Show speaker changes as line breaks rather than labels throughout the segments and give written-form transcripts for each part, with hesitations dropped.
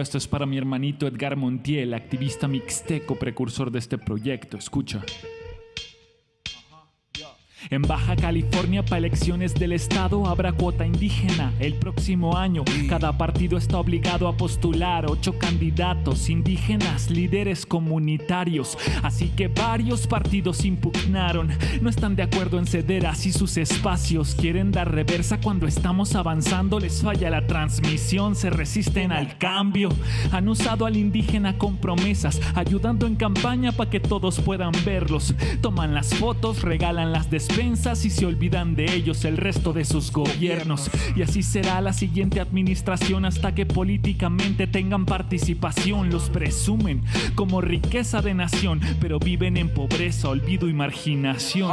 Esto es para mi hermanito Edgar Montiel, activista mixteco, precursor de este proyecto. Escucha. En Baja California, para elecciones del estado, habrá cuota indígena el próximo año. Cada partido está obligado a postular 8 candidatos indígenas, líderes comunitarios. Así que varios partidos impugnaron. No están de acuerdo en ceder así sus espacios. Quieren dar reversa cuando estamos avanzando. Les falla la transmisión, se resisten al cambio. Han usado al indígena con promesas, ayudando en campaña para que todos puedan verlos. Toman las fotos, regalan las despensas y se olvidan de ellos el resto de sus gobiernos. Y así será la siguiente administración hasta que políticamente tengan participación. Los presumen como riqueza de nación, pero viven en pobreza, olvido y marginación.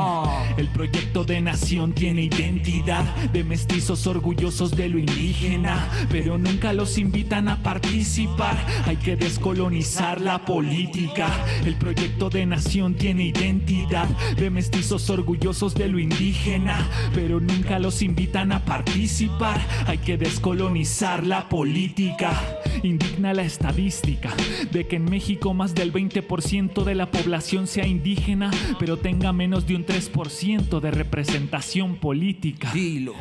El proyecto de nación tiene identidad de mestizos orgullosos de lo indígena, pero nunca los invitan a participar. Hay que descolonizar la política. El proyecto de nación tiene identidad de mestizos orgullosos de lo indígena, pero nunca los invitan a participar. Hay que descolonizar la política. Indigna la estadística de que en México más del 20% de la población sea indígena, pero tenga menos de un 3% de representación política.
Dilo.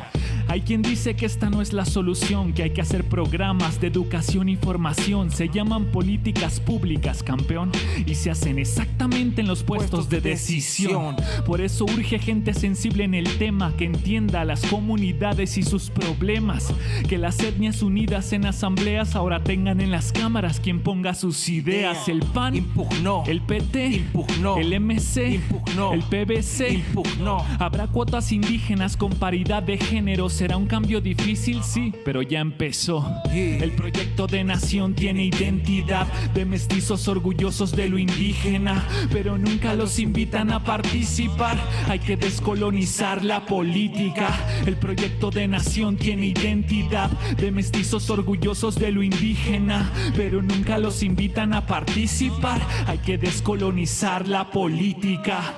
Hay quien dice que esta no es la solución, que hay que hacer programas de educación y formación. Se llaman políticas públicas, campeón, y se hacen exactamente en los puestos de decisión. Por eso urge gente sensible en el tema, que entienda a las comunidades y sus problemas. Que las etnias unidas en asambleas ahora tengan en las cámaras quien ponga sus ideas. El PAN
impugnó,
el PT
impugnó,
el MC
impugnó,
el PBC
impugnó.
Habrá cuotas indígenas con paridad de género. Será un cambio difícil, sí, pero ya empezó. El proyecto de nación tiene identidad de mestizos orgullosos de lo indígena, pero nunca los invitan a participar. Hay que descolonizar la política. El proyecto de nación tiene identidad de mestizos orgullosos de lo indígena, pero nunca los invitan a participar. Hay que descolonizar la política.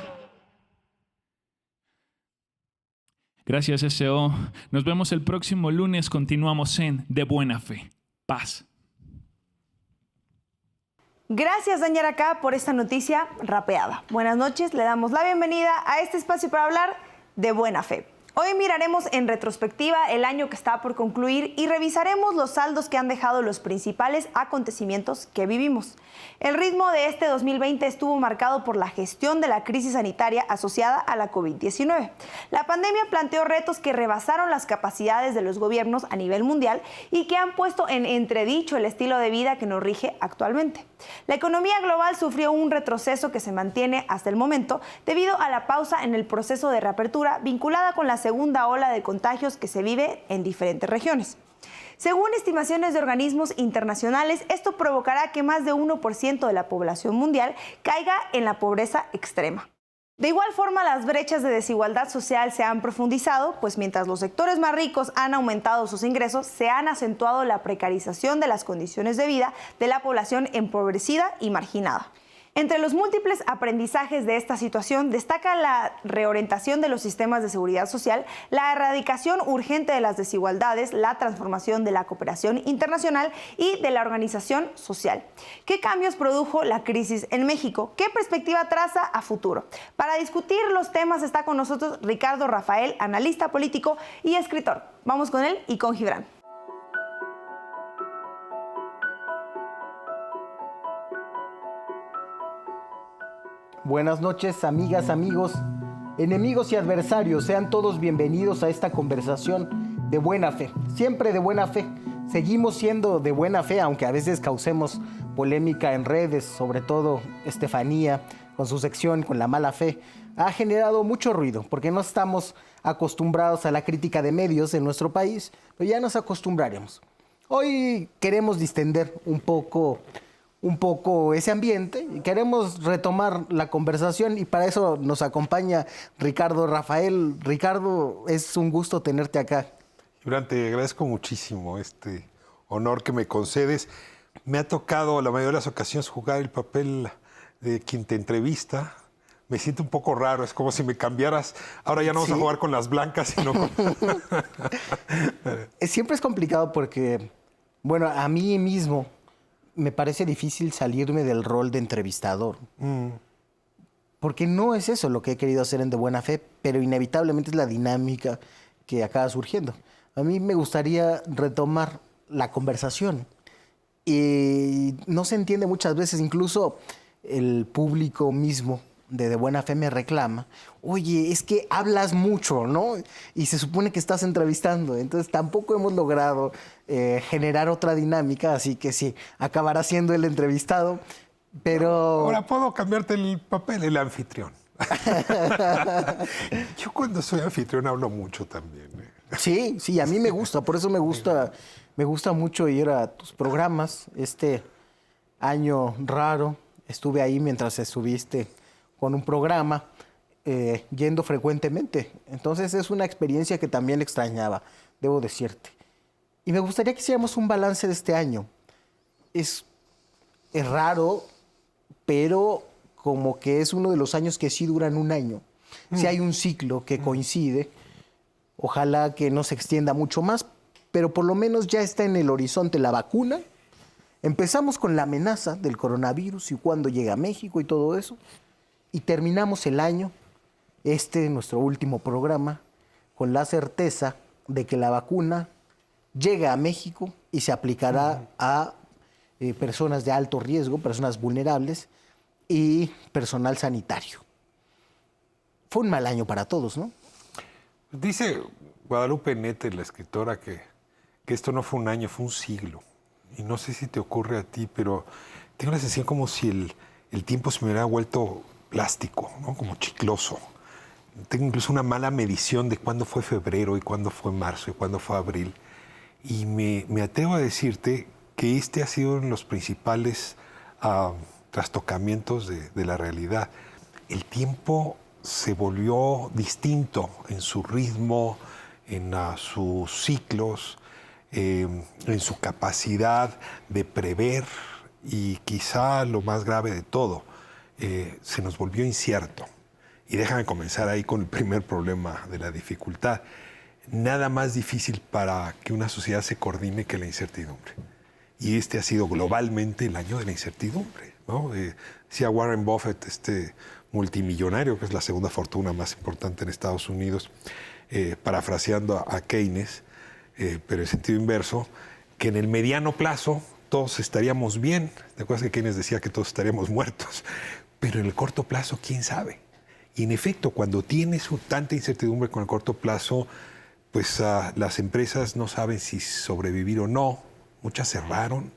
Gracias, SO. Nos vemos el próximo lunes. Continuamos en De Buena Fe. Paz.
Gracias, Dañaracá, por esta noticia rapeada. Buenas noches, le damos la bienvenida a este espacio para hablar de buena fe. Hoy miraremos en retrospectiva el año que está por concluir y revisaremos los saldos que han dejado los principales acontecimientos que vivimos. El ritmo de este 2020 estuvo marcado por la gestión de la crisis sanitaria asociada a la COVID-19. La pandemia planteó retos que rebasaron las capacidades de los gobiernos a nivel mundial y que han puesto en entredicho el estilo de vida que nos rige actualmente. La economía global sufrió un retroceso que se mantiene hasta el momento debido a la pausa en el proceso de reapertura vinculada con la segunda ola de contagios que se vive en diferentes regiones. Según estimaciones de organismos internacionales, esto provocará que más de 1% de la población mundial caiga en la pobreza extrema. De igual forma, las brechas de desigualdad social se han profundizado, pues mientras los sectores más ricos han aumentado sus ingresos, se han acentuado la precarización de las condiciones de vida de la población empobrecida y marginada. Entre los múltiples aprendizajes de esta situación destaca la reorientación de los sistemas de seguridad social, la erradicación urgente de las desigualdades, la transformación de la cooperación internacional y de la organización social. ¿Qué cambios produjo la crisis en México? ¿Qué perspectiva traza a futuro? Para discutir los temas está con nosotros Ricardo Rafael, analista político y escritor. Vamos con él y con Gibran.
Buenas noches, amigas, amigos, enemigos y adversarios. Sean todos bienvenidos a esta conversación de buena fe. Siempre de buena fe. Seguimos siendo de buena fe, aunque a veces causemos polémica en redes, sobre todo Estefanía, con su sección con la mala fe, ha generado mucho ruido, porque no estamos acostumbrados a la crítica de medios en nuestro país, pero ya nos acostumbraremos. Hoy queremos distender un poco un poco ese ambiente y queremos retomar la conversación y para eso nos acompaña Ricardo Rafael. Ricardo, es un gusto tenerte acá.
Gibran, te agradezco muchísimo este honor que me concedes. Me ha tocado la mayoría de las ocasiones jugar el papel de quien te entrevista. Me siento un poco raro, es como si me cambiaras. Ahora ya no vamos a jugar con las blancas, sino con...
Siempre es complicado porque, bueno, a mí mismo me parece difícil salirme del rol de entrevistador. Porque no es eso lo que he querido hacer en De Buena Fe, pero inevitablemente es la dinámica que acaba surgiendo. A mí me gustaría retomar la conversación. Y no se entiende muchas veces, incluso el público mismo de Buena Fe me reclama, oye, es que hablas mucho, ¿no? Y se supone que estás entrevistando, entonces tampoco hemos logrado generar otra dinámica, así que sí, acabará siendo el entrevistado, pero...
Ahora puedo cambiarte el papel, el anfitrión. Yo cuando soy anfitrión hablo mucho también.
Sí, sí, a mí me gusta, por eso me gusta mucho ir a tus programas. Este año raro estuve ahí mientras estuviste con un programa, yendo frecuentemente. Entonces es una experiencia que también extrañaba, debo decirte. Y me gustaría que hiciéramos un balance de este año. Es raro, pero como que es uno de los años que sí duran un año. Si hay un ciclo que coincide, ojalá que no se extienda mucho más, pero por lo menos ya está en el horizonte la vacuna. Empezamos con la amenaza del coronavirus y cuándo llega a México y todo eso. Y terminamos el año, nuestro último programa, con la certeza de que la vacuna llega a México y se aplicará a personas de alto riesgo, personas vulnerables y personal sanitario. Fue un mal año para todos, ¿no?
Dice Guadalupe Nete, la escritora, que esto no fue un año, fue un siglo. Y no sé si te ocurre a ti, pero tengo la sensación como si el tiempo se me hubiera vuelto plástico, ¿no? Como chicloso. Tengo incluso una mala medición de cuándo fue febrero y cuándo fue marzo y cuándo fue abril. Y me atrevo a decirte que este ha sido uno de los principales trastocamientos de la realidad. El tiempo se volvió distinto en su ritmo, en sus ciclos, en su capacidad de prever y quizá lo más grave de todo, se nos volvió incierto. Y déjame comenzar ahí con el primer problema de la dificultad. Nada más difícil para que una sociedad se coordine que la incertidumbre. Y este ha sido globalmente el año de la incertidumbre, ¿no? Decía Warren Buffett, multimillonario, que es la segunda fortuna más importante en Estados Unidos, parafraseando a Keynes, pero en sentido inverso, que en el mediano plazo todos estaríamos bien. ¿Te acuerdas que Keynes decía que todos estaríamos muertos? Pero en el corto plazo, ¿quién sabe? Y en efecto, cuando tienes tanta incertidumbre con el corto plazo, pues las empresas no saben si sobrevivir o no. Muchas cerraron.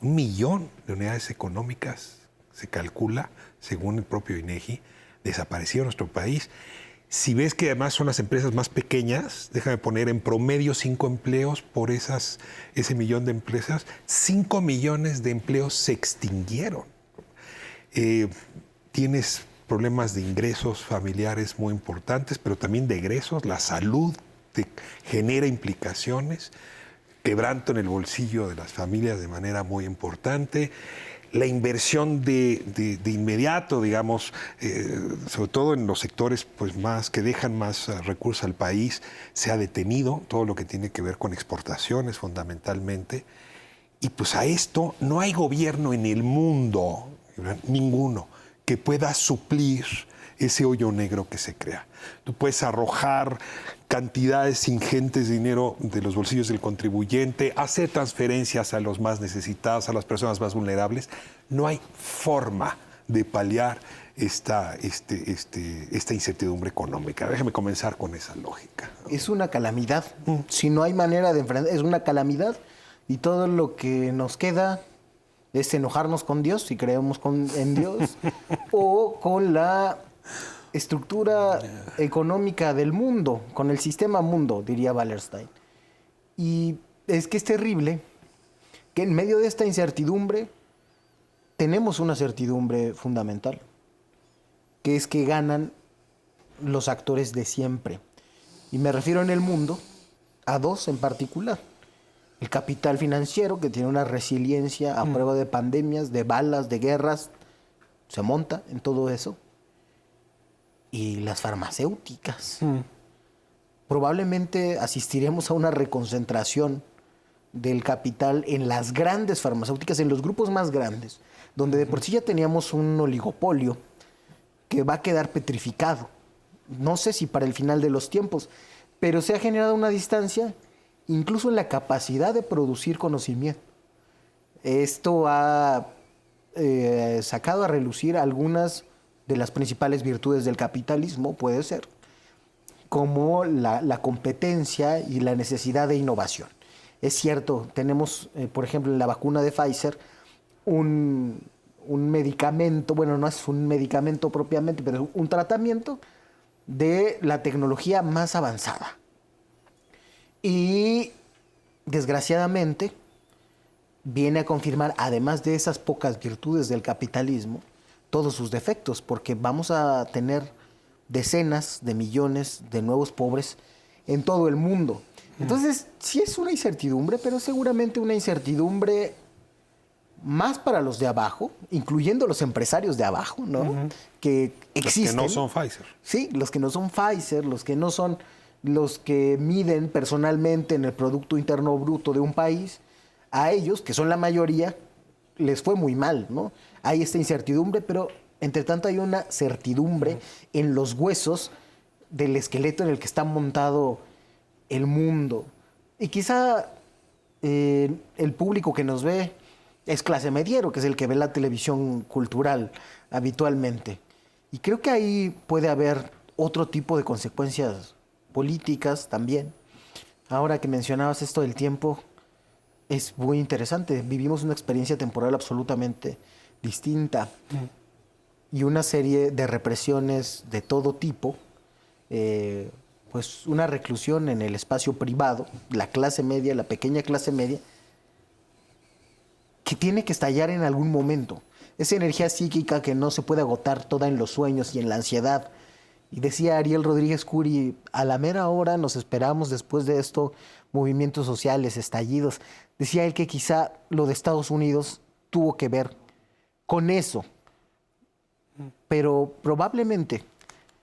1 millón de unidades económicas, se calcula, según el propio INEGI, desaparecieron en nuestro país. Si ves que además son las empresas más pequeñas, déjame poner en promedio 5 empleos por ese 1 millón de empresas, 5 millones de empleos se extinguieron. Tienes problemas de ingresos familiares muy importantes, pero también de egresos. La salud te genera implicaciones, quebranto en el bolsillo de las familias de manera muy importante. La inversión de inmediato, digamos, sobre todo en los sectores pues, que dejan más recursos al país, se ha detenido, todo lo que tiene que ver con exportaciones fundamentalmente. Y pues a esto no hay gobierno en el mundo, ninguno, que pueda suplir ese hoyo negro que se crea. Tú puedes arrojar cantidades ingentes de dinero de los bolsillos del contribuyente, hacer transferencias a los más necesitados, a las personas más vulnerables. No hay forma de paliar esta incertidumbre económica. Déjame comenzar con esa lógica.
Es una calamidad. Si no hay manera de enfrentar, es una calamidad y todo lo que nos queda es enojarnos con Dios, si creemos en Dios, o con la estructura económica del mundo, con el sistema mundo, diría Wallerstein. Y es que es terrible que en medio de esta incertidumbre tenemos una certidumbre fundamental, que es que ganan los actores de siempre. Y me refiero en el mundo a dos en particular. El capital financiero, que tiene una resiliencia a prueba de pandemias, de balas, de guerras, se monta en todo eso. Y las farmacéuticas. Probablemente asistiremos a una reconcentración del capital en las grandes farmacéuticas, en los grupos más grandes, donde de por sí ya teníamos un oligopolio que va a quedar petrificado. No sé si para el final de los tiempos, pero se ha generado una distancia incluso en la capacidad de producir conocimiento. Esto ha sacado a relucir algunas de las principales virtudes del capitalismo, puede ser, como la competencia y la necesidad de innovación. Es cierto, tenemos, por ejemplo, en la vacuna de Pfizer, un medicamento, bueno, no es un medicamento propiamente, pero un tratamiento de la tecnología más avanzada. Y, desgraciadamente, viene a confirmar, además de esas pocas virtudes del capitalismo, todos sus defectos, porque vamos a tener decenas de millones de nuevos pobres en todo el mundo. Entonces, sí es una incertidumbre, pero seguramente una incertidumbre más para los de abajo, incluyendo los empresarios de abajo, ¿no? Que existen.
Los que no son Pfizer.
Sí, los que no son Pfizer, los que no son los que miden personalmente en el Producto Interno Bruto de un país, a ellos, que son la mayoría, les fue muy mal, ¿no? Hay esta incertidumbre, pero entre tanto hay una certidumbre en los huesos del esqueleto en el que está montado el mundo. Y quizá el público que nos ve es clase mediero, que es el que ve la televisión cultural habitualmente. Y creo que ahí puede haber otro tipo de consecuencias políticas también. Ahora que mencionabas esto del tiempo, es muy interesante. Vivimos una experiencia temporal absolutamente distinta y una serie de represiones de todo tipo, pues una reclusión en el espacio privado, la clase media, la pequeña clase media, que tiene que estallar en algún momento. Esa energía psíquica que no se puede agotar toda en los sueños y en la ansiedad. Y decía Ariel Rodríguez Curi, a la mera hora nos esperamos después de esto movimientos sociales, estallidos. Decía él que quizá lo de Estados Unidos tuvo que ver con eso. Pero probablemente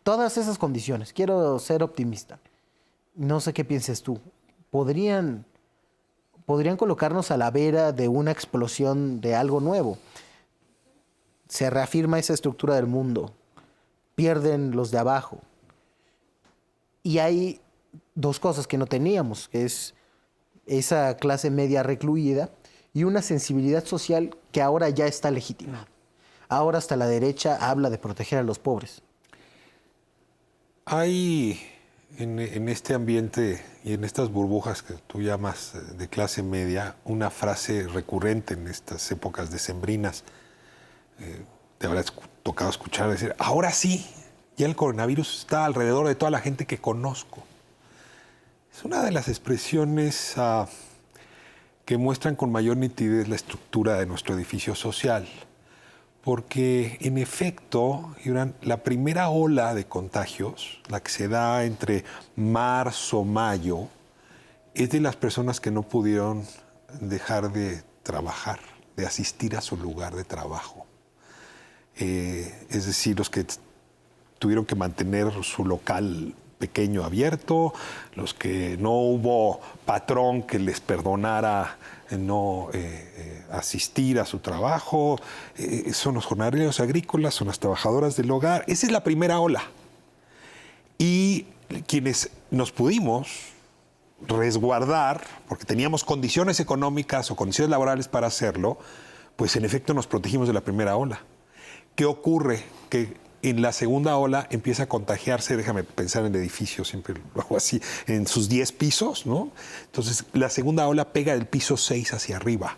todas esas condiciones, quiero ser optimista, no sé qué pienses tú, podrían colocarnos a la vera de una explosión de algo nuevo. Se reafirma esa estructura del mundo, pierden los de abajo. Y hay dos cosas que no teníamos, que es esa clase media recluida y una sensibilidad social que ahora ya está legitimada. Ahora hasta la derecha habla de proteger a los pobres.
Hay en este ambiente y en estas burbujas que tú llamas de clase media, una frase recurrente en estas épocas decembrinas. Te habrá tocado escuchar decir, ahora sí, ya el coronavirus está alrededor de toda la gente que conozco. Es una de las expresiones que muestran con mayor nitidez la estructura de nuestro edificio social. Porque, en efecto, la primera ola de contagios, la que se da entre marzo, mayo, es de las personas que no pudieron dejar de trabajar, de asistir a su lugar de trabajo. Es decir, los que tuvieron que mantener su local pequeño abierto, los que no hubo patrón que les perdonara no asistir a su trabajo, son los jornaleros agrícolas, son las trabajadoras del hogar. Esa es la primera ola. Y quienes nos pudimos resguardar, porque teníamos condiciones económicas o condiciones laborales para hacerlo, pues en efecto nos protegimos de la primera ola. ¿Qué ocurre? Que en la segunda ola empieza a contagiarse, déjame pensar en el edificio, siempre lo hago así, en sus 10 pisos, ¿no? Entonces, la segunda ola pega del piso 6 hacia arriba.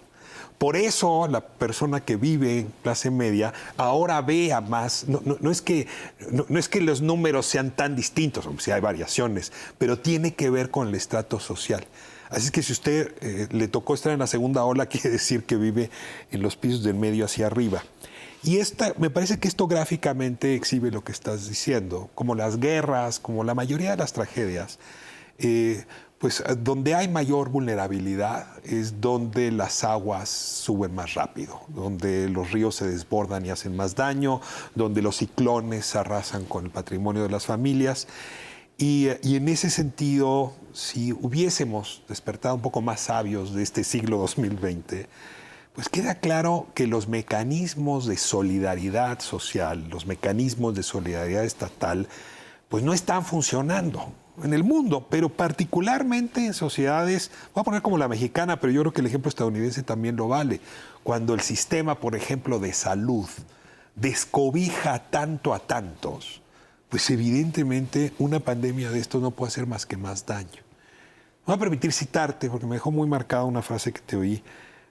Por eso, la persona que vive en clase media ahora vea más, no es que los números sean tan distintos, aunque sí hay variaciones, pero tiene que ver con el estrato social. Así que si usted le tocó estar en la segunda ola, quiere decir que vive en los pisos del medio hacia arriba. Y me parece que esto gráficamente exhibe lo que estás diciendo, como las guerras, como la mayoría de las tragedias, pues donde hay mayor vulnerabilidad es donde las aguas suben más rápido, donde los ríos se desbordan y hacen más daño, donde los ciclones arrasan con el patrimonio de las familias. Y en ese sentido, si hubiésemos despertado un poco más sabios de este siglo 2020, pues queda claro que los mecanismos de solidaridad social, los mecanismos de solidaridad estatal, pues no están funcionando en el mundo, pero particularmente en sociedades, voy a poner como la mexicana, pero yo creo que el ejemplo estadounidense también lo vale, cuando el sistema, por ejemplo, de salud descobija tanto a tantos, pues evidentemente una pandemia de esto no puede hacer más que más daño. Me voy a permitir citarte, porque me dejó muy marcada una frase que te oí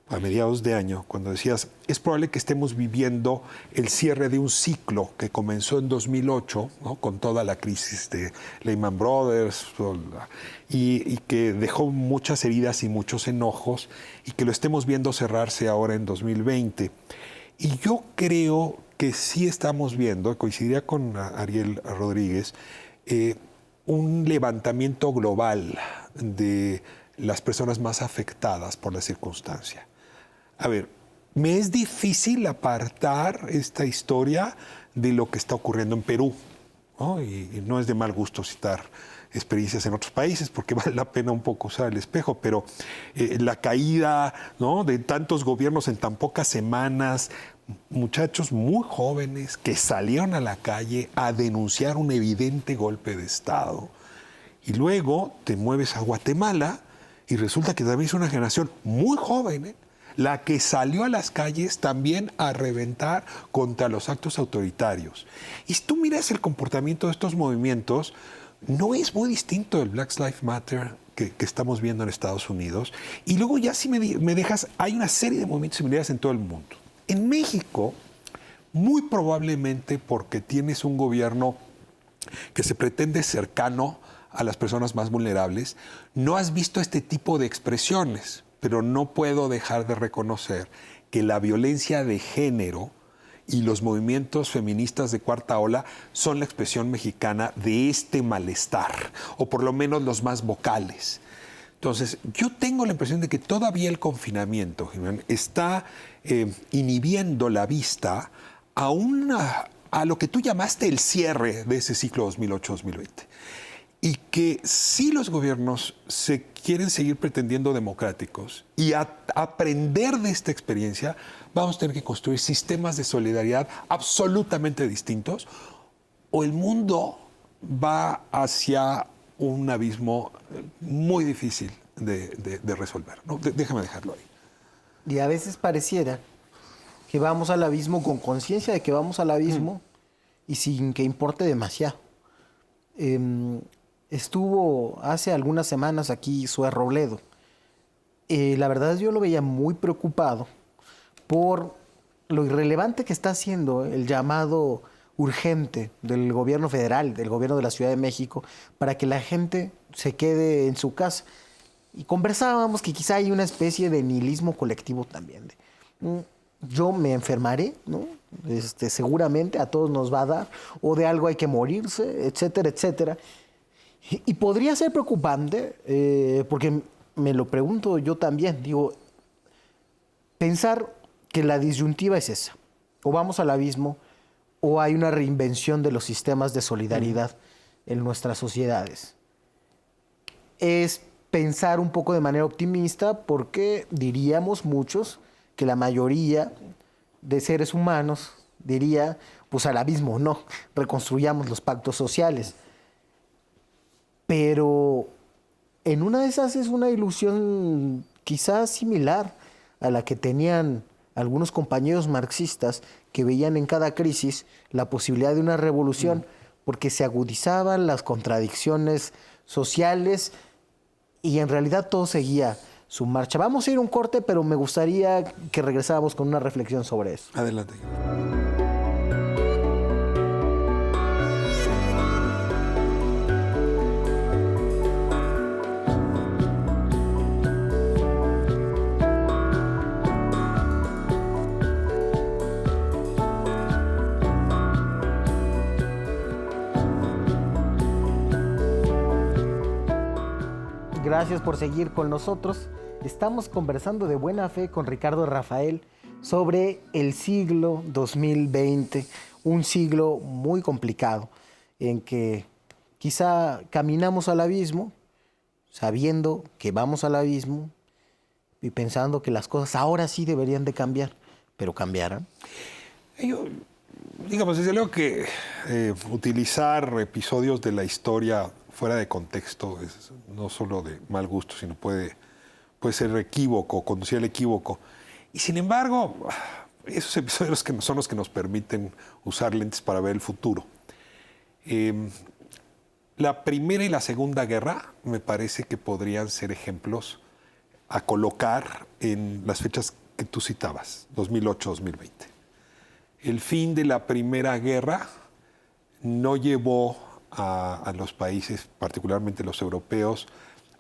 a mediados de año, cuando decías, es probable que estemos viviendo el cierre de un ciclo que comenzó en 2008, ¿no? Con toda la crisis de Lehman Brothers, y que dejó muchas heridas y muchos enojos, y que lo estemos viendo cerrarse ahora en 2020. Y yo creo que sí estamos viendo, coincidiría con Ariel Rodríguez, un levantamiento global de las personas más afectadas por la circunstancia. A ver, me es difícil apartar esta historia de lo que está ocurriendo en Perú, ¿no? Y no es de mal gusto citar experiencias en otros países, porque vale la pena un poco usar el espejo, pero la caída, ¿no?, de tantos gobiernos en tan pocas semanas, muchachos muy jóvenes que salieron a la calle a denunciar un evidente golpe de Estado. Y luego te mueves a Guatemala y resulta que también es una generación muy joven, la que salió a las calles también a reventar contra los actos autoritarios. Y si tú miras el comportamiento de estos movimientos, no es muy distinto del Black Lives Matter que estamos viendo en Estados Unidos. Y luego ya si me dejas, hay una serie de movimientos similares en todo el mundo. En México, muy probablemente porque tienes un gobierno que se pretende cercano a las personas más vulnerables, no has visto este tipo de expresiones, pero no puedo dejar de reconocer que la violencia de género y los movimientos feministas de cuarta ola son la expresión mexicana de este malestar, o por lo menos los más vocales. Entonces, yo tengo la impresión de que todavía el confinamiento, Jimena, está inhibiendo la vista a lo que tú llamaste el cierre de ese ciclo 2008-2020. Y que si los gobiernos se quieren seguir pretendiendo democráticos y aprender de esta experiencia, vamos a tener que construir sistemas de solidaridad absolutamente distintos, o el mundo va hacia un abismo muy difícil de resolver, ¿no? Déjame dejarlo ahí.
Y a veces pareciera que vamos al abismo con conciencia de que vamos al abismo y sin que importe demasiado. Estuvo hace algunas semanas aquí Zoé Robledo. La verdad yo lo veía muy preocupado por lo irrelevante que está haciendo el llamado urgente del gobierno federal, del gobierno de la Ciudad de México, para que la gente se quede en su casa. Y conversábamos que quizá hay una especie de nihilismo colectivo también. Yo me enfermaré, ¿no? Seguramente a todos nos va a dar, o de algo hay que morirse, etcétera, etcétera. Y podría ser preocupante, porque me lo pregunto yo también, digo, pensar que la disyuntiva es esa, o vamos al abismo, o hay una reinvención de los sistemas de solidaridad en nuestras sociedades. Es pensar un poco de manera optimista, porque diríamos muchos que la mayoría de seres humanos diría, pues al abismo no, reconstruyamos los pactos sociales. Pero en una de esas es una ilusión quizás similar a la que tenían algunos compañeros marxistas que veían en cada crisis la posibilidad de una revolución, porque se agudizaban las contradicciones sociales y en realidad todo seguía su marcha. Vamos a ir a un corte, pero me gustaría que regresáramos con una reflexión sobre eso.
Adelante.
Gracias por seguir con nosotros. Estamos conversando de buena fe con Ricardo Rafael sobre el siglo 2020, un siglo muy complicado en que quizá caminamos al abismo, sabiendo que vamos al abismo y pensando que las cosas ahora sí deberían de cambiar, pero cambiarán.
Digamos, desde luego que utilizar episodios de la historia fuera de contexto es no solo de mal gusto, sino puede ser equívoco, conducir al equívoco. Y sin embargo, esos episodios son los que nos permiten usar lentes para ver el futuro. La Primera y la Segunda Guerra me parece que podrían ser ejemplos a colocar en las fechas que tú citabas, 2008-2020. El fin de la Primera Guerra no llevó a los países, particularmente los europeos,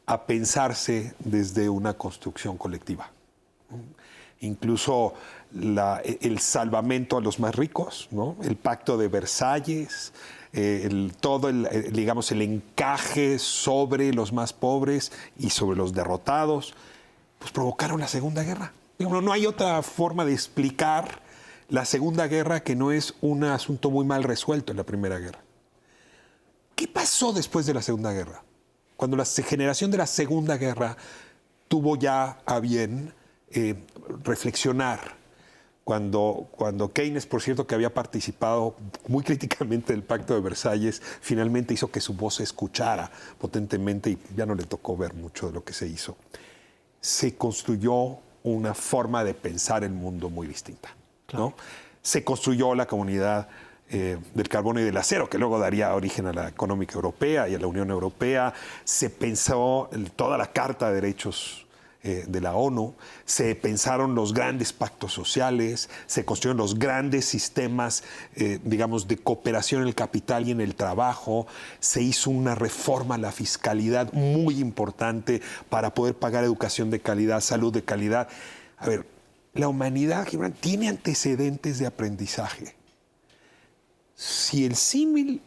a pensarse desde una construcción colectiva. Incluso el salvamento a los más ricos, ¿no? El Pacto de Versalles, digamos, el encaje sobre los más pobres y sobre los derrotados, pues provocaron la Segunda Guerra. No hay otra forma de explicar la Segunda Guerra que no es un asunto muy mal resuelto en la Primera Guerra. ¿Qué pasó después de la Segunda Guerra? Cuando la generación de la Segunda Guerra tuvo ya a bien reflexionar, cuando Keynes, por cierto, que había participado muy críticamente del Pacto de Versalles, finalmente hizo que su voz se escuchara potentemente y ya no le tocó ver mucho de lo que se hizo, se construyó una forma de pensar el mundo muy distinta, ¿no? Claro. Se construyó la comunidad del carbono y del acero, que luego daría origen a la económica europea y a la Unión Europea. Se pensó toda la Carta de Derechos de la ONU, se pensaron los grandes pactos sociales, se construyeron los grandes sistemas, digamos, de cooperación en el capital y en el trabajo, se hizo una reforma a la fiscalidad muy importante para poder pagar educación de calidad, salud de calidad. A ver, la humanidad, Gibran, tiene antecedentes de aprendizaje. Si el símil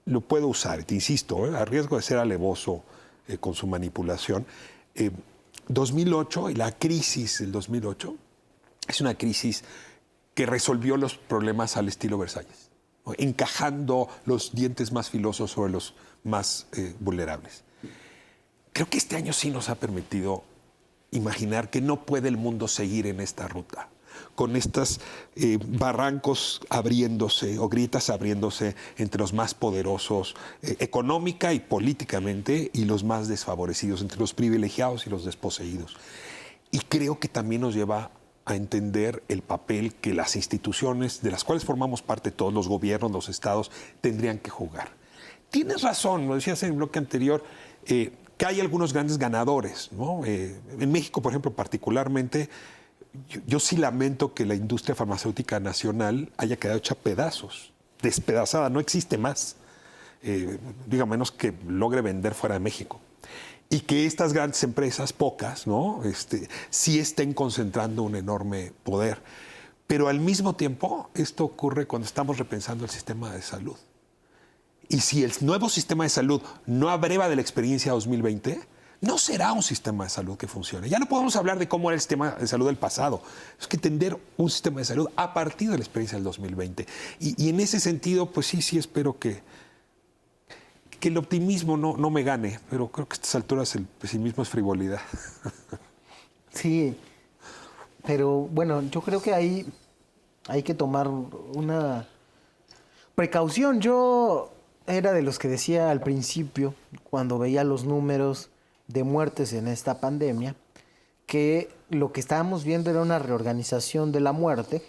lo puedo usar, te insisto, a riesgo de ser alevoso con su manipulación, 2008 y la crisis del 2008 es una crisis que resolvió los problemas al estilo Versalles, ¿no? Encajando los dientes más filosos sobre los más vulnerables. Creo que este año sí nos ha permitido imaginar que no puede el mundo seguir en esta ruta, con estos barrancos abriéndose o grietas abriéndose entre los más poderosos económica y políticamente y los más desfavorecidos, entre los privilegiados y los desposeídos. Y creo que también nos lleva a entender el papel que las instituciones, de las cuales formamos parte todos, los gobiernos, los estados, tendrían que jugar. Tienes razón, lo decías en el bloque anterior, que hay algunos grandes ganadores, ¿no? En México, por ejemplo, particularmente, yo sí lamento que la industria farmacéutica nacional haya quedado hecha pedazos, despedazada, no existe más, diga menos que logre vender fuera de México. Y que estas grandes empresas, pocas, ¿no? Sí estén concentrando un enorme poder. Pero al mismo tiempo, esto ocurre cuando estamos repensando el sistema de salud. Y si el nuevo sistema de salud no abreva de la experiencia 2020, no será un sistema de salud que funcione. Ya no podemos hablar de cómo era el sistema de salud del pasado. Es que tender un sistema de salud a partir de la experiencia del 2020. Y en ese sentido, pues sí espero que el optimismo no me gane, pero creo que a estas alturas el pesimismo es frivolidad.
Sí, pero bueno, yo creo que ahí hay que tomar una precaución. Yo era de los que decía al principio, cuando veía los números de muertes en esta pandemia, que lo que estábamos viendo era una reorganización de la muerte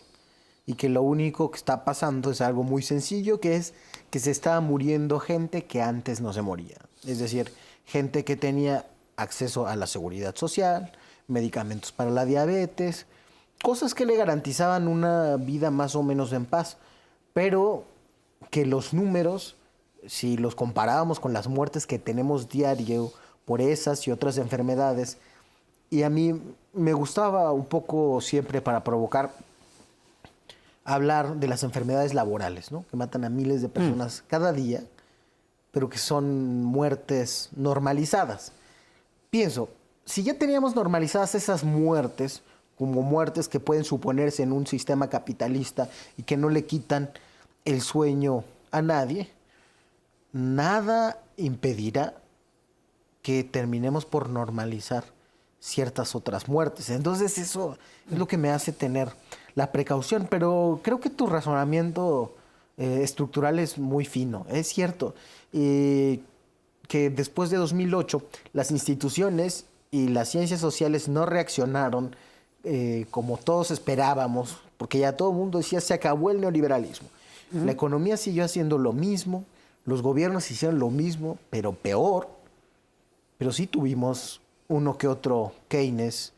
y que lo único que está pasando es algo muy sencillo, que es que se estaba muriendo gente que antes no se moría. Es decir, gente que tenía acceso a la seguridad social, medicamentos para la diabetes, cosas que le garantizaban una vida más o menos en paz, pero que los números, si los comparábamos con las muertes que tenemos diario por esas y otras enfermedades, y a mí me gustaba un poco siempre para provocar hablar de las enfermedades laborales, ¿no? Que matan a miles de personas cada día, pero que son muertes normalizadas. pienso, si ya teníamos normalizadas esas muertes, como muertes que pueden suponerse en un sistema capitalista y que no le quitan el sueño a nadie, nada impedirá que terminemos por normalizar ciertas otras muertes. Entonces eso es lo que me hace tener la precaución, pero creo que tu razonamiento estructural es muy fino. Es cierto que después de 2008 las instituciones y las ciencias sociales no reaccionaron como todos esperábamos, porque ya todo el mundo decía se acabó el neoliberalismo. La economía siguió haciendo lo mismo, los gobiernos hicieron lo mismo, pero peor. Pero sí tuvimos uno que otro Keynes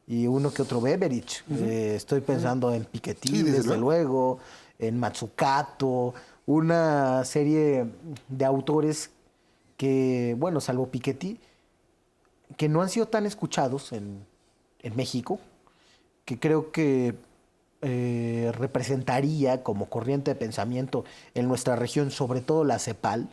y uno que otro Beveridge. Estoy pensando en Piketty,
Sí,
desde luego, en Mazzucato, una serie de autores que, bueno, salvo Piketty, que no han sido tan escuchados en México, que creo que representaría como corriente de pensamiento en nuestra región, sobre todo la CEPAL,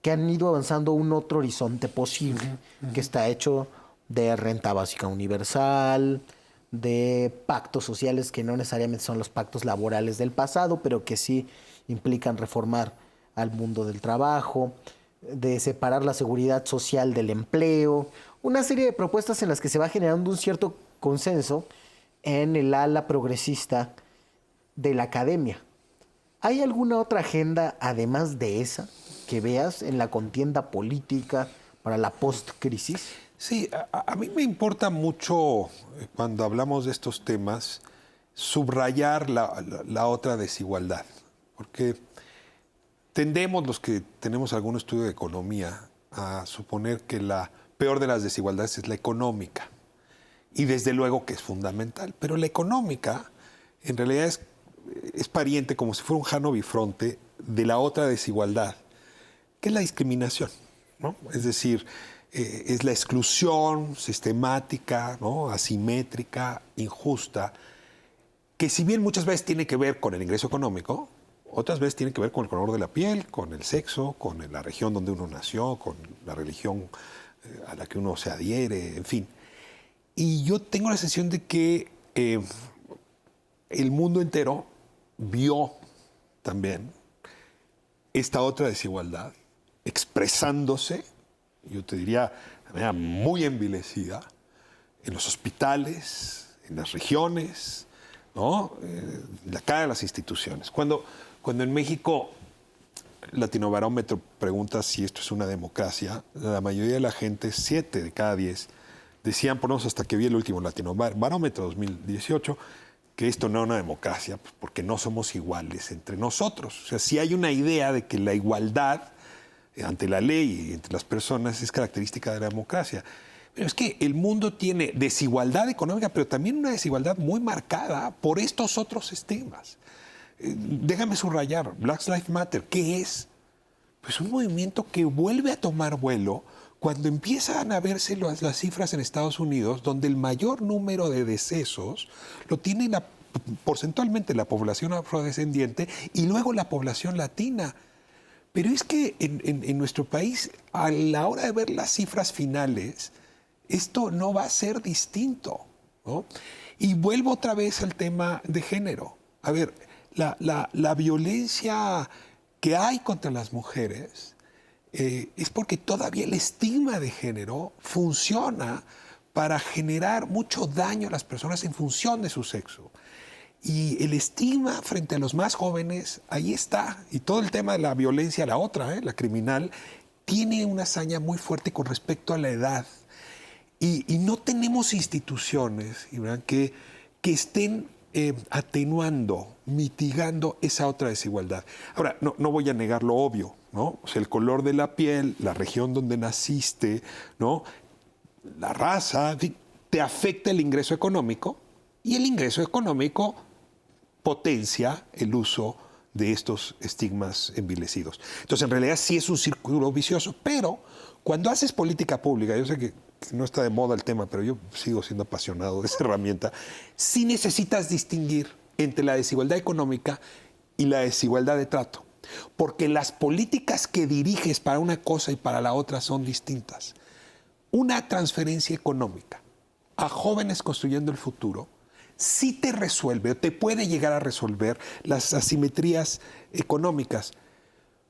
que han ido avanzando un otro horizonte posible, que está hecho de renta básica universal, de pactos sociales que no necesariamente son los pactos laborales del pasado, pero que sí implican reformar al mundo del trabajo, de separar la seguridad social del empleo, una serie de propuestas en las que se va generando un cierto consenso en el ala progresista de la academia. ¿Hay alguna otra agenda, además de esa, que veas en la contienda política para la post-crisis?
Sí, a mí me importa mucho, cuando hablamos de estos temas, subrayar la otra desigualdad. Porque tendemos, los que tenemos algún estudio de economía, a suponer que la peor de las desigualdades es la económica. Y desde luego que es fundamental. Pero la económica, en realidad, es pariente, como si fuera un jano bifronte, de la otra desigualdad, que es la discriminación, ¿no? Es decir, es la exclusión sistemática, ¿no? Asimétrica, injusta, que si bien muchas veces tiene que ver con el ingreso económico, otras veces tiene que ver con el color de la piel, con el sexo, con la región donde uno nació, con la religión a la que uno se adhiere, en fin. Y yo tengo la sensación de que el mundo entero vio también esta otra desigualdad expresándose, yo te diría de manera muy envilecida, en los hospitales, en las regiones, ¿no? La cara de las instituciones. Cuando en México Latinobarómetro pregunta si esto es una democracia, la mayoría de la gente, 7 de cada 10, decían, por lo menos hasta que vi el último Latinobarómetro 2018, que esto no es una democracia, pues porque no somos iguales entre nosotros. O sea, si hay una idea de que la igualdad ante la ley y entre las personas es característica de la democracia. Pero es que el mundo tiene desigualdad económica, pero también una desigualdad muy marcada por estos otros sistemas. Déjame subrayar, Black Lives Matter, ¿qué es? Pues un movimiento que vuelve a tomar vuelo cuando empiezan a verse las cifras en Estados Unidos, donde el mayor número de decesos lo tiene porcentualmente la población afrodescendiente y luego la población latina. Pero es que en nuestro país, a la hora de ver las cifras finales, esto no va a ser distinto, ¿no? Y vuelvo otra vez al tema de género. A ver, la violencia que hay contra las mujeres es porque todavía el estigma de género funciona para generar mucho daño a las personas en función de su sexo. Y el estigma frente a los más jóvenes, ahí está. Y todo el tema de la violencia, la otra, la criminal, tiene una hazaña muy fuerte con respecto a la edad. Y no tenemos instituciones, ¿verdad?, que estén atenuando, mitigando esa otra desigualdad. Ahora, no voy a negar lo obvio, ¿no? O sea, el color de la piel, la región donde naciste, ¿no?, la raza, te afecta el ingreso económico, y el ingreso económico potencia el uso de estos estigmas envilecidos. Entonces, en realidad sí es un círculo vicioso, pero cuando haces política pública, yo sé que no está de moda el tema, pero yo sigo siendo apasionado de esa herramienta, sí necesitas distinguir entre la desigualdad económica y la desigualdad de trato, porque las políticas que diriges para una cosa y para la otra son distintas. una transferencia económica a jóvenes construyendo el futuro sí te resuelve o te puede llegar a resolver las asimetrías económicas.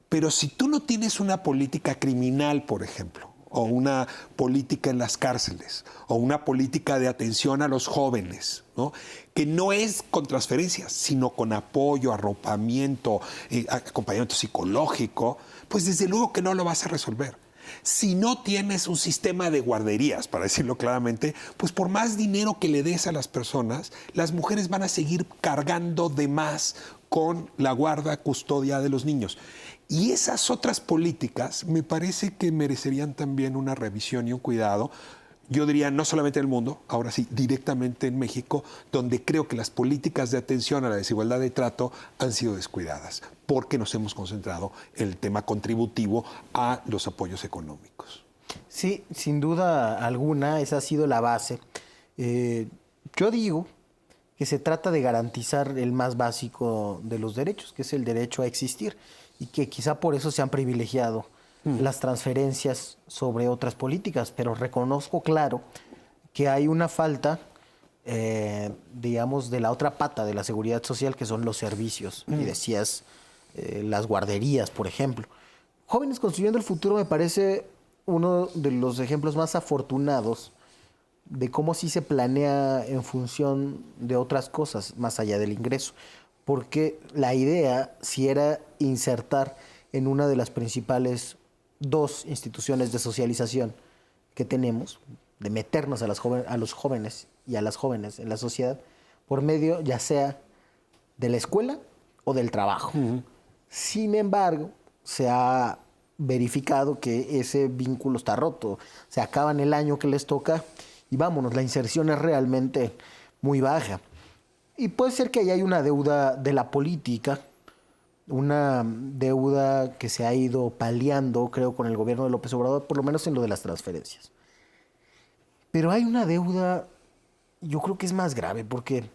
Pero si tú no tienes una política criminal, por ejemplo, o una política en las cárceles, o una política de atención a los jóvenes, ¿no? Que no es con transferencias, sino con apoyo, arropamiento, acompañamiento psicológico, pues desde luego que no lo vas a resolver. Si no tienes un sistema de guarderías, para decirlo claramente, pues por más dinero que le des a las personas, las mujeres van a seguir cargando de más con la guarda, custodia de los niños. Y esas otras políticas me parece que merecerían también una revisión y un cuidado. Yo diría no solamente en el mundo, ahora sí, directamente en México, donde creo que las políticas de atención a la desigualdad de trato han sido descuidadas, porque nos hemos concentrado en el tema contributivo a los apoyos económicos.
Sí, sin duda alguna, esa ha sido la base. Yo digo que se trata de garantizar el más básico de los derechos, que es el derecho a existir, y que quizá por eso se han privilegiado las transferencias sobre otras políticas, pero reconozco claro que hay una falta, digamos, de la otra pata de la seguridad social, que son los servicios, y decías las guarderías, por ejemplo. Jóvenes Construyendo el Futuro me parece uno de los ejemplos más afortunados de cómo sí se planea en función de otras cosas, más allá del ingreso, porque la idea sí era insertar en una de las principales dos instituciones de socialización que tenemos, de meternos a los jóvenes y a las jóvenes en la sociedad, por medio ya sea de la escuela o del trabajo. Sin embargo, se ha verificado que ese vínculo está roto. Se acaban el año que les toca y vámonos, la inserción es realmente muy baja. Y puede ser que ahí hay una deuda de la política, una deuda que se ha ido paliando, creo, con el gobierno de López Obrador, por lo menos en lo de las transferencias. Pero hay una deuda, yo creo que es más grave, porque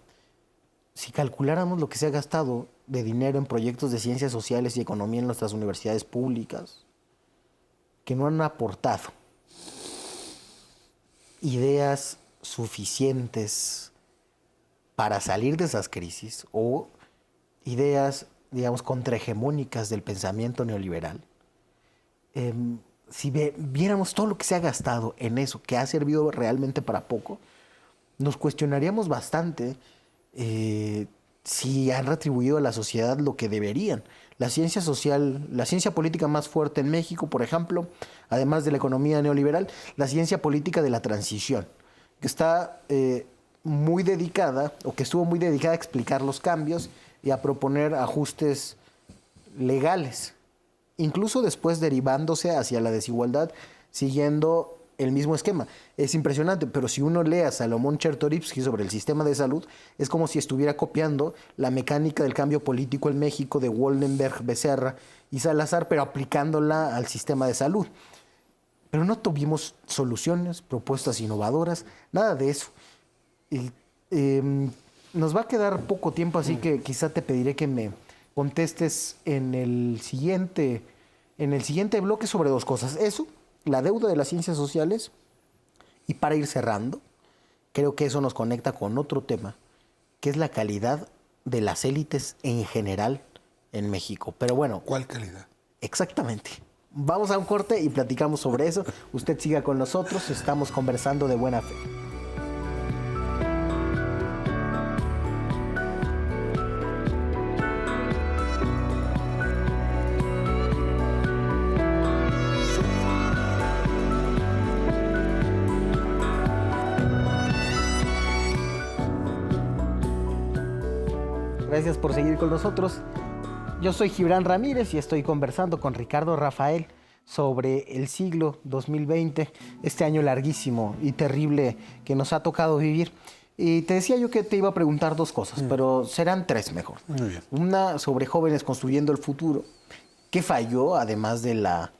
si calculáramos lo que se ha gastado de dinero en proyectos de ciencias sociales y economía en nuestras universidades públicas, que no han aportado ideas suficientes para salir de esas crisis o ideas, digamos, contrahegemónicas del pensamiento neoliberal, si viéramos todo lo que se ha gastado en eso, que ha servido realmente para poco, nos cuestionaríamos bastante si han retribuido a la sociedad lo que deberían. La ciencia social, la ciencia política más fuerte en México, por ejemplo, además de la economía neoliberal, la ciencia política de la transición, que está muy dedicada, o que estuvo muy dedicada a explicar los cambios y a proponer ajustes legales, incluso después derivándose hacia la desigualdad, siguiendo el mismo esquema. Es impresionante, pero si uno lee a Salomón Chertorivsky sobre el sistema de salud, es como si estuviera copiando la mecánica del cambio político en México de Woldenberg, Becerra y Salazar, pero aplicándola al sistema de salud. Pero no tuvimos soluciones, propuestas innovadoras, nada de eso. Nos va a quedar poco tiempo, así que quizá te pediré que me contestes en el siguiente bloque sobre dos cosas. Eso, la deuda de las ciencias sociales, y para ir cerrando, creo que eso nos conecta con otro tema, que es la calidad de las élites en general en México. Pero bueno.
¿Cuál calidad?
Exactamente. Vamos a un corte y platicamos sobre eso. Usted siga con nosotros, estamos conversando de buena fe. Gracias por seguir con nosotros. Yo soy Gibran Ramírez y estoy conversando con Ricardo Rafael sobre el siglo 2020, este año larguísimo y terrible que nos ha tocado vivir. Y te decía yo que te iba a preguntar dos cosas, pero serán tres mejor.
Muy bien.
Una sobre Jóvenes Construyendo el Futuro, ¿qué falló además de la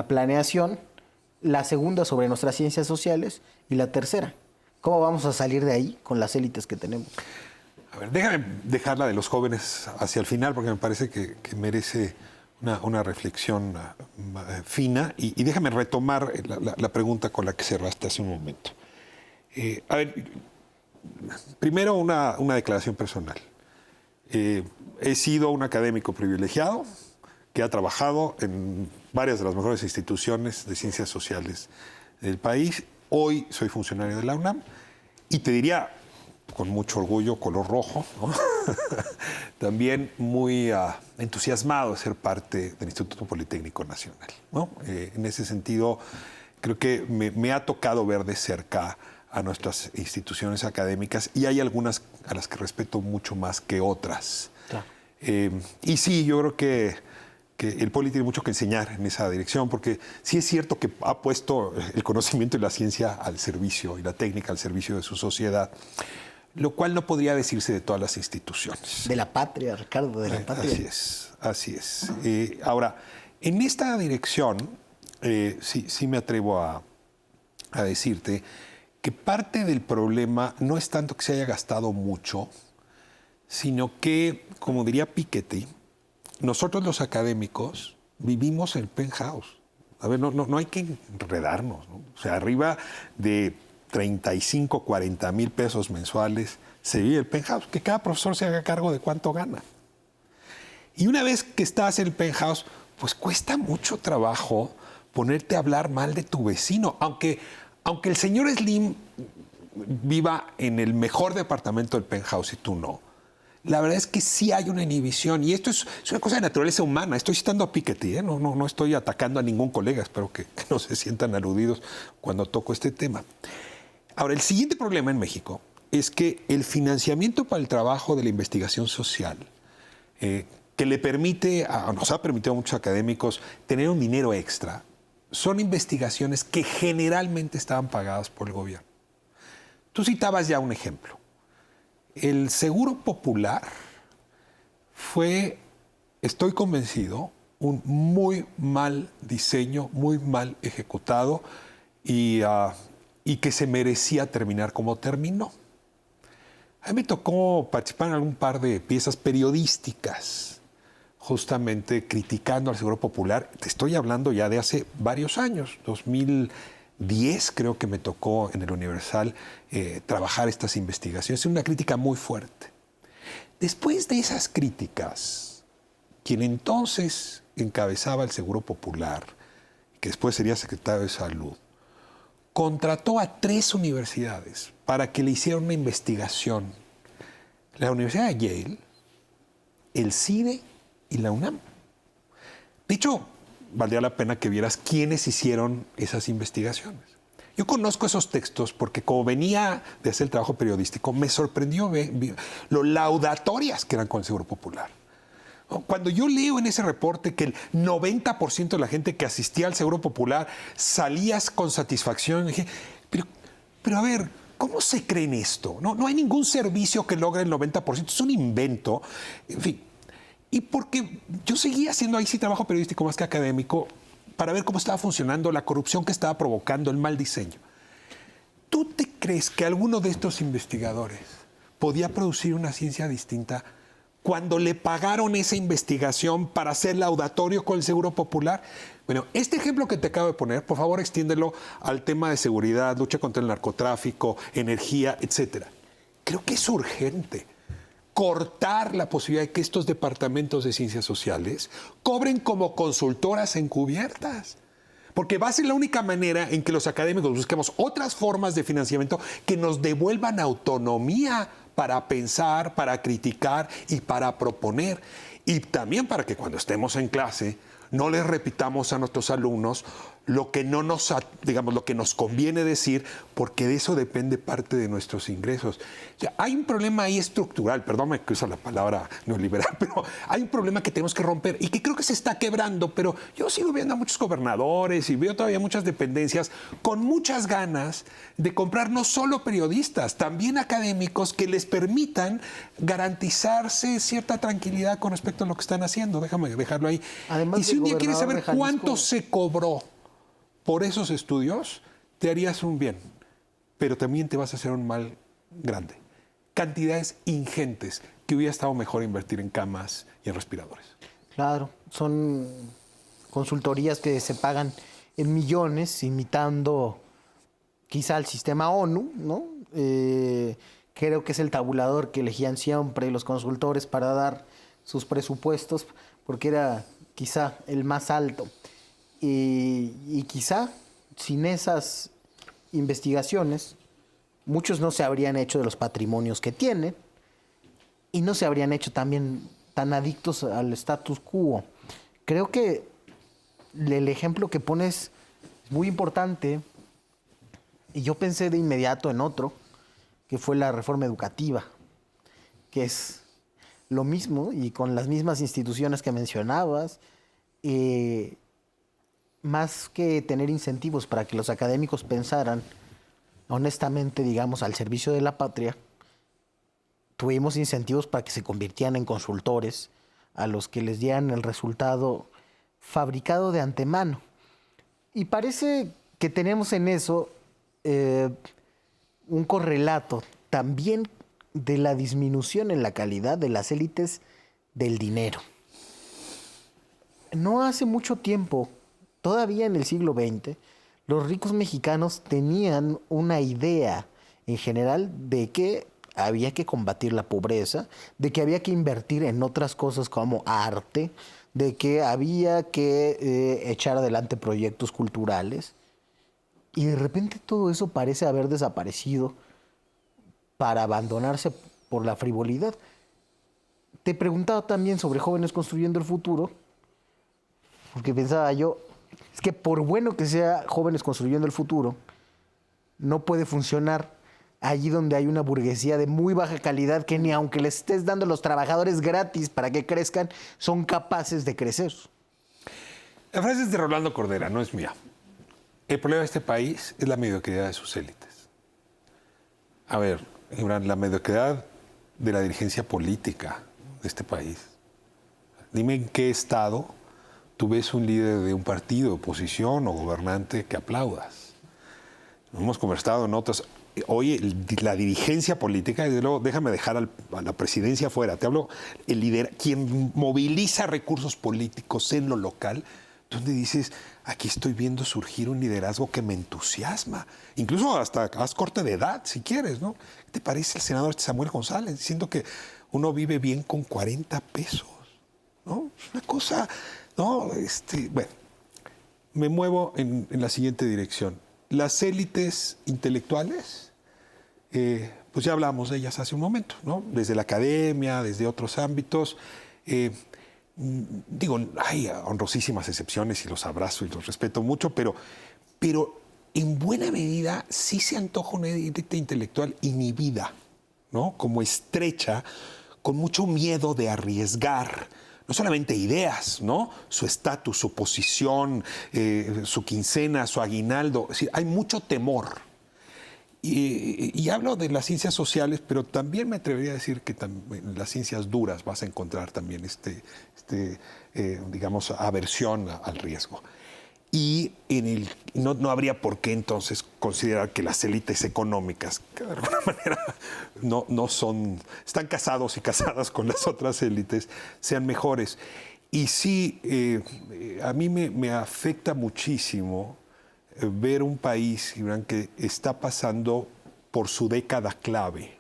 planeación? La segunda sobre nuestras ciencias sociales y la tercera, ¿cómo vamos a salir de ahí con las élites que tenemos?
A ver, déjame dejarla de los jóvenes hacia el final porque me parece que merece una reflexión fina y déjame retomar la pregunta con la que cerraste hace un momento. A ver, primero una declaración personal. He sido un académico privilegiado que ha trabajado en varias de las mejores instituciones de ciencias sociales del país. Hoy soy funcionario de la UNAM y te diría, con mucho orgullo, color rojo, ¿no? También muy entusiasmado de ser parte del Instituto Politécnico Nacional, ¿no? En ese sentido, creo que me ha tocado ver de cerca a nuestras instituciones académicas y hay algunas a las que respeto mucho más que otras. Claro. Y sí, yo creo que el Poli tiene mucho que enseñar en esa dirección, porque sí es cierto que ha puesto el conocimiento y la ciencia al servicio y la técnica al servicio de su sociedad, lo cual no podría decirse de todas las instituciones.
De la patria, Ricardo, de la patria.
Así es. Ahora, en esta dirección, sí me atrevo a decirte que parte del problema no es tanto que se haya gastado mucho, sino que, como diría Piketty, nosotros los académicos vivimos el penthouse. A ver, no hay que enredarnos, ¿no? O sea, arriba de 35, 40 mil pesos mensuales se vive el penthouse, que cada profesor se haga cargo de cuánto gana. Y una vez que estás en el penthouse, pues cuesta mucho trabajo ponerte a hablar mal de tu vecino, aunque el señor Slim viva en el mejor departamento del penthouse y tú no. La verdad es que sí hay una inhibición y esto es una cosa de naturaleza humana. Estoy citando a Piketty, no estoy atacando a ningún colega, espero que no se sientan aludidos cuando toco este tema. Ahora, el siguiente problema en México es que el financiamiento para el trabajo de la investigación social, que nos ha permitido a muchos académicos tener un dinero extra, son investigaciones que generalmente estaban pagadas por el gobierno. Tú citabas ya un ejemplo. El Seguro Popular fue, estoy convencido, un muy mal diseño, muy mal ejecutado y que se merecía terminar como terminó. A mí me tocó participar en algún par de piezas periodísticas, justamente criticando al Seguro Popular. Te estoy hablando ya de hace varios años, 2010 creo que me tocó en el Universal trabajar estas investigaciones. Es una crítica muy fuerte. Después de esas críticas, quien entonces encabezaba el Seguro Popular, que después sería secretario de Salud, contrató a 3 universidades para que le hicieran una investigación. La Universidad de Yale, el CIDE y la UNAM. De hecho, valdría la pena que vieras quiénes hicieron esas investigaciones. Yo conozco esos textos porque como venía de hacer el trabajo periodístico, me sorprendió lo laudatorias que eran con el Seguro Popular. Cuando yo leo en ese reporte que el 90% de la gente que asistía al Seguro Popular salías con satisfacción, dije, pero a ver, ¿cómo se creen esto? No hay ningún servicio que logre el 90%, es un invento. En fin, y porque yo seguía haciendo ahí sí trabajo periodístico más que académico para ver cómo estaba funcionando la corrupción que estaba provocando el mal diseño. ¿Tú te crees que alguno de estos investigadores podía producir una ciencia distinta cuando le pagaron esa investigación para hacer laudatorio con el Seguro Popular? Bueno, este ejemplo que te acabo de poner, por favor, extiéndelo al tema de seguridad, lucha contra el narcotráfico, energía, etcétera. Creo que es urgente cortar la posibilidad de que estos departamentos de ciencias sociales cobren como consultoras encubiertas. Porque va a ser la única manera en que los académicos busquemos otras formas de financiamiento que nos devuelvan autonomía para pensar, para criticar y para proponer. Y también para que cuando estemos en clase no les repitamos a nuestros alumnos lo que no nos, digamos, lo que nos conviene decir, porque de eso depende parte de nuestros ingresos. O sea, hay un problema ahí estructural, perdóname que usa la palabra neoliberal, pero hay un problema que tenemos que romper y que creo que se está quebrando, pero yo sigo viendo a muchos gobernadores y veo todavía muchas dependencias con muchas ganas de comprar no solo periodistas, también académicos que les permitan garantizarse cierta tranquilidad con respecto a lo que están haciendo. Déjame dejarlo ahí. Además, y si un día quieres saber cuánto se cobró por esos estudios, te harías un bien, pero también te vas a hacer un mal grande. Cantidades ingentes que hubiera estado mejor invertir en camas y en respiradores.
Claro, son consultorías que se pagan en millones, imitando quizá el sistema ONU, ¿no? Creo que es el tabulador que elegían siempre los consultores para dar sus presupuestos, porque era quizá el más alto. Y quizá sin esas investigaciones, muchos no se habrían hecho de los patrimonios que tienen y no se habrían hecho también tan adictos al status quo. Creo que el ejemplo que pones es muy importante y yo pensé de inmediato en otro, que fue la reforma educativa, que es lo mismo y con las mismas instituciones que mencionabas, más que tener incentivos para que los académicos pensaran honestamente, digamos, al servicio de la patria, tuvimos incentivos para que se convirtieran en consultores, a los que les dieran el resultado fabricado de antemano. Y parece que tenemos en eso un correlato también de la disminución en la calidad de las élites del dinero. No hace mucho tiempo, todavía en el siglo XX, los ricos mexicanos tenían una idea en general de que había que combatir la pobreza, de que había que invertir en otras cosas como arte, de que había que echar adelante proyectos culturales. Y de repente todo eso parece haber desaparecido para abandonarse por la frivolidad. Te preguntaba también sobre Jóvenes Construyendo el Futuro, porque pensaba yo, es que por bueno que sea Jóvenes Construyendo el Futuro, no puede funcionar allí donde hay una burguesía de muy baja calidad que ni aunque les estés dando a los trabajadores gratis para que crezcan, son capaces de crecer.
La frase es de Rolando Cordera, no es mía. El problema de este país es la mediocridad de sus élites. A ver, Gibran, la mediocridad de la dirigencia política de este país. Dime en qué estado tú ves un líder de un partido, oposición o gobernante que aplaudas. Hemos conversado en otras. Oye, la dirigencia política, y desde luego, déjame dejar a la presidencia fuera. Te hablo, el líder, quien moviliza recursos políticos en lo local, donde dices, aquí estoy viendo surgir un liderazgo que me entusiasma. Incluso hasta haz corte de edad, si quieres, ¿no? ¿Qué te parece el senador Samuel González diciendo que uno vive bien con 40 pesos? ¿No? Es una cosa, ¿no? Bueno, me muevo en la siguiente dirección. Las élites intelectuales, pues ya hablamos de ellas hace un momento, ¿no? Desde la academia, desde otros ámbitos. Digo, hay honrosísimas excepciones y los abrazo y los respeto mucho, pero en buena medida sí se antoja una élite intelectual inhibida, ¿no? Como estrecha, con mucho miedo de arriesgar, no solamente ideas, ¿no? Su estatus, su posición, su quincena, su aguinaldo. Es decir, hay mucho temor. Y hablo de las ciencias sociales, pero también me atrevería a decir que en las ciencias duras vas a encontrar también digamos, aversión al riesgo. Y no habría por qué entonces considerar que las élites económicas, que de alguna manera no son, están casados y casadas con las otras élites, sean mejores. Y sí, a mí me afecta muchísimo ver un país, Gibran, que está pasando por su década clave.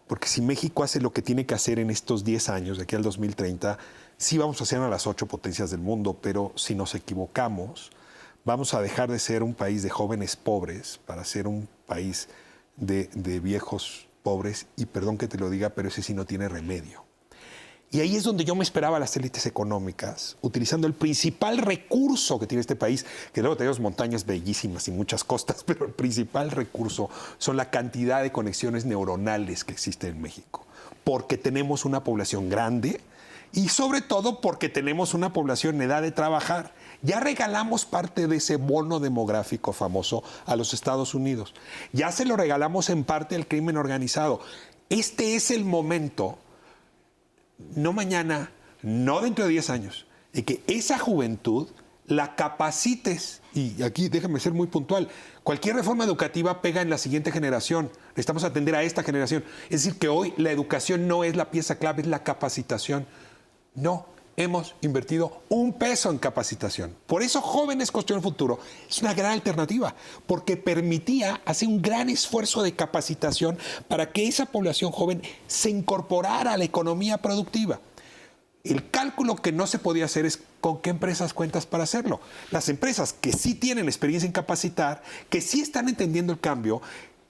Porque si México hace lo que tiene que hacer en estos 10 años, de aquí al 2030, sí vamos a ser una de las 8 potencias del mundo, pero si nos equivocamos, vamos a dejar de ser un país de jóvenes pobres para ser un país de viejos pobres. Y perdón que te lo diga, pero ese sí no tiene remedio. Y ahí es donde yo me esperaba a las élites económicas, utilizando el principal recurso que tiene este país, que luego tenemos montañas bellísimas y muchas costas, pero el principal recurso son la cantidad de conexiones neuronales que existen en México. Porque tenemos una población grande y sobre todo porque tenemos una población en edad de trabajar. Ya regalamos parte de ese bono demográfico famoso a los Estados Unidos. Ya se lo regalamos en parte al crimen organizado. Este es el momento, no mañana, no dentro de 10 años, de que esa juventud la capacites. Y aquí déjame ser muy puntual. Cualquier reforma educativa pega en la siguiente generación. Necesitamos atender a esta generación. Es decir, que hoy la educación no es la pieza clave, es la capacitación. No hemos invertido un peso en capacitación. Por eso Jóvenes Construyendo el Futuro es una gran alternativa, porque permitía hacer un gran esfuerzo de capacitación para que esa población joven se incorporara a la economía productiva. El cálculo que no se podía hacer es con qué empresas cuentas para hacerlo. Las empresas que sí tienen experiencia en capacitar, que sí están entendiendo el cambio,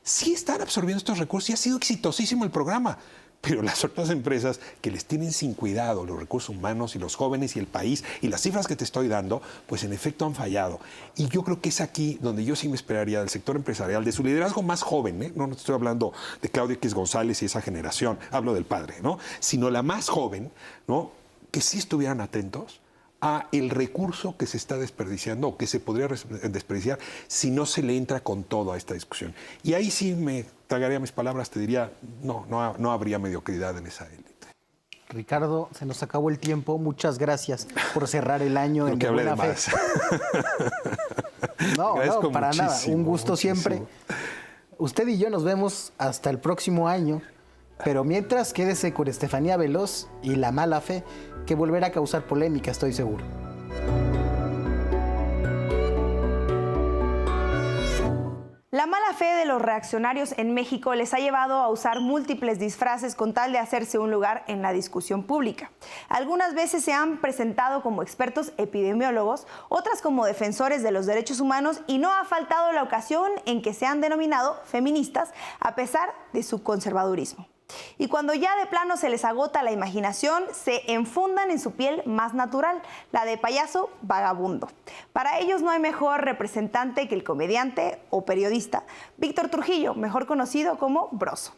sí están absorbiendo estos recursos y ha sido exitosísimo el programa. Pero las otras empresas que les tienen sin cuidado los recursos humanos y los jóvenes y el país y las cifras que te estoy dando, pues en efecto han fallado. Y yo creo que es aquí donde yo sí me esperaría del sector empresarial, de su liderazgo más joven, ¿eh? No estoy hablando de Claudio X González y esa generación, hablo del padre, ¿no? Sino la más joven, ¿no? Que sí estuvieran atentos a el recurso que se está desperdiciando o que se podría desperdiciar si no se le entra con todo a esta discusión. Y ahí sí me tragaría mis palabras, te diría, no habría mediocridad en esa élite.
Ricardo, se nos acabó el tiempo. Muchas gracias por cerrar el año en De Buena Fe. No, para nada. Un gusto siempre. Usted y yo nos vemos hasta el próximo año. Pero mientras, quédese con Estefanía Veloz y La Mala Fe, que volverá a causar polémica, estoy seguro.
La mala fe de los reaccionarios en México les ha llevado a usar múltiples disfraces con tal de hacerse un lugar en la discusión pública. Algunas veces se han presentado como expertos epidemiólogos, otras como defensores de los derechos humanos y no ha faltado la ocasión en que se han denominado feministas a pesar de su conservadurismo. Y cuando ya de plano se les agota la imaginación, se enfundan en su piel más natural, la de payaso vagabundo. Para ellos no hay mejor representante que el comediante o periodista Víctor Trujillo, mejor conocido como Broso.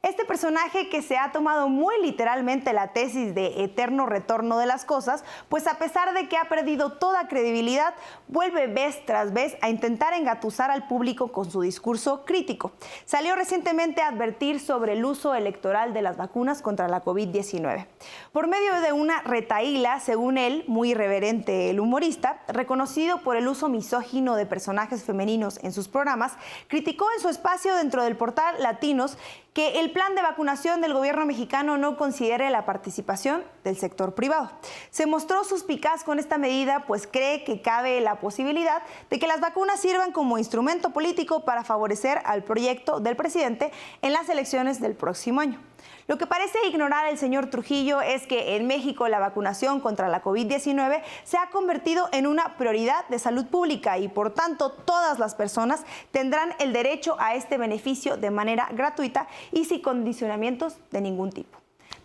Este personaje que se ha tomado muy literalmente la tesis de eterno retorno de las cosas, pues a pesar de que ha perdido toda credibilidad, vuelve vez tras vez a intentar engatusar al público con su discurso crítico. Salió recientemente a advertir sobre el uso electoral de las vacunas contra la COVID-19. Por medio de una retahíla, según él, muy irreverente el humorista, reconocido por el uso misógino de personajes femeninos en sus programas, criticó en su espacio dentro del portal Latinos que el plan de vacunación del gobierno mexicano no considere la participación del sector privado. Se mostró suspicaz con esta medida, pues cree que cabe la posibilidad de que las vacunas sirvan como instrumento político para favorecer al proyecto del presidente en las elecciones del próximo año. Lo que parece ignorar el señor Trujillo es que en México la vacunación contra la COVID-19 se ha convertido en una prioridad de salud pública y por tanto todas las personas tendrán el derecho a este beneficio de manera gratuita y sin condicionamientos de ningún tipo.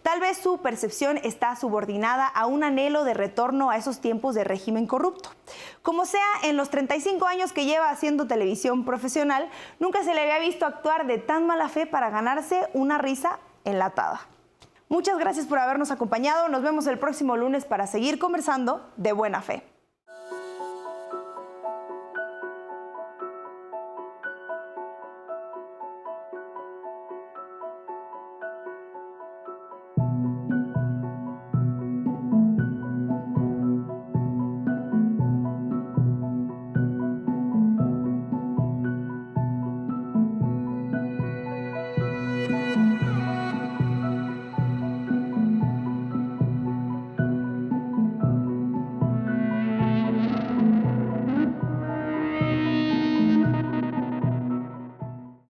Tal vez su percepción está subordinada a un anhelo de retorno a esos tiempos de régimen corrupto. Como sea, en los 35 años que lleva haciendo televisión profesional, nunca se le había visto actuar de tan mala fe para ganarse una risa enlatada. Muchas gracias por habernos acompañado. Nos vemos el próximo lunes para seguir conversando de buena fe.